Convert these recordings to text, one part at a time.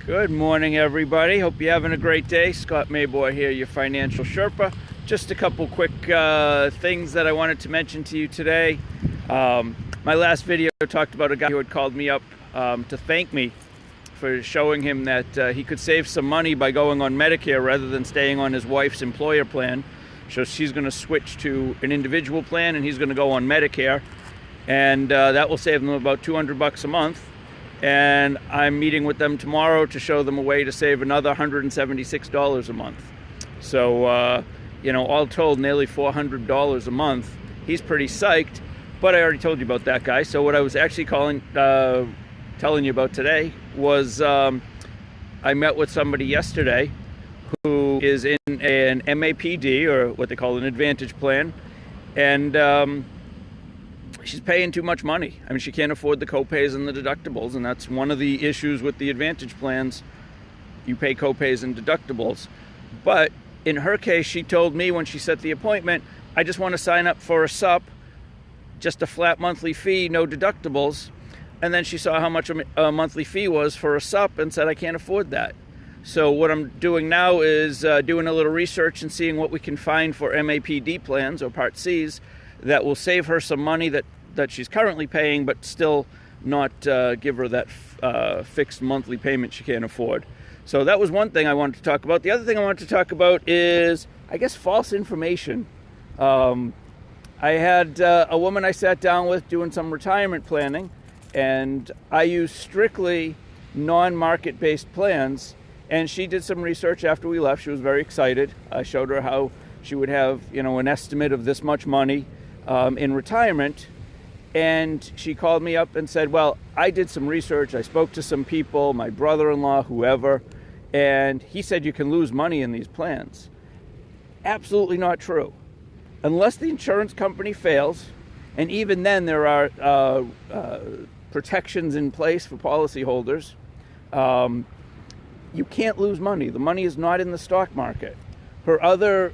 Good morning, everybody. Hope you're having a great day. Scott Mayboy here, your financial Sherpa. Just a couple quick things that I wanted to mention to you today. My last video talked about a guy who had called me up to thank me for showing him that he could save some money by going on Medicare rather than staying on his wife's employer plan. So she's going to switch to an individual plan and he's going to go on Medicare. And that will save them about $200 a month. And I'm meeting with them tomorrow to show them a way to save another $176 a month. So, all told, nearly $400 a month. He's pretty psyched, but I already told you about that guy. So what I was actually telling you about today was I met with somebody yesterday who is in an MAPD, or what they call an Advantage plan, and she's paying too much money. I mean, she can't afford the copays and the deductibles, and that's one of the issues with the Advantage plans. You pay copays and deductibles. But in her case, she told me when she set the appointment, I just want to sign up for a SUP, just a flat monthly fee, no deductibles. And then she saw how much a monthly fee was for a SUP and said, I can't afford that. So what I'm doing now is doing a little research and seeing what we can find for MAPD plans or Part Cs that will save her some money that she's currently paying, but still not give her that fixed monthly payment she can't afford. So that was one thing I wanted to talk about. The other thing I wanted to talk about is, I guess, false information. I had a woman I sat down with doing some retirement planning, and I use strictly non-market-based plans, and she did some research after we left. She was very excited. I showed her how she would have, an estimate of this much money in retirement, and she called me up and said, well, I did some research, I spoke to some people, my brother-in-law, whoever, and he said you can lose money in these plans. Absolutely not true. Unless the insurance company fails, and even then there are protections in place for policyholders, you can't lose money. The money is not in the stock market. Her other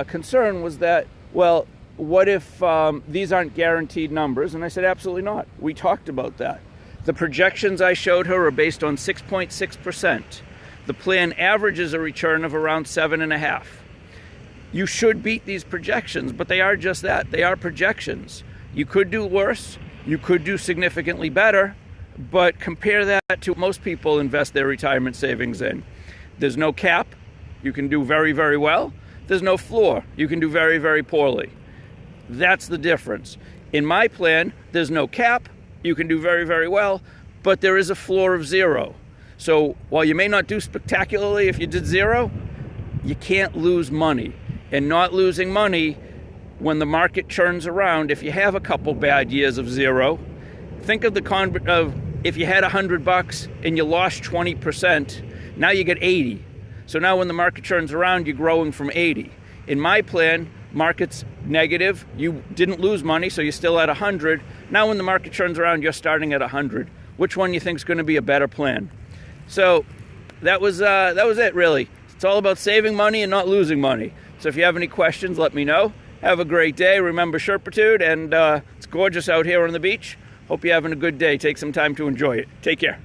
concern was that, well, what if these aren't guaranteed numbers? And I said, absolutely not. We talked about that. The projections I showed her are based on 6.6%. The plan averages a return of around 7.5%. You should beat these projections, but they are just that. They are projections. You could do worse. You could do significantly better, but compare that to what most people invest their retirement savings in. There's no cap. You can do very, very well. There's no floor. You can do very, very poorly. That's the difference. In my plan, there's no cap. You can do very, very well, but there is a floor of 0. So while you may not do spectacularly if you did 0, you can't lose money. And not losing money when the market turns around, if you have a couple bad years of 0, think of if you had $100 and you lost 20%, now you get 80. So now when the market turns around, you're growing from 80. In my plan, market's negative. You didn't lose money, so you're still at 100. Now when the market turns around, you're starting at 100. Which one you think is going to be a better plan? So that was it, really. It's all about saving money and not losing money. So if you have any questions, let me know. Have a great day. Remember Sherpitude, and it's gorgeous out here on the beach. Hope you're having a good day. Take some time to enjoy it. Take care.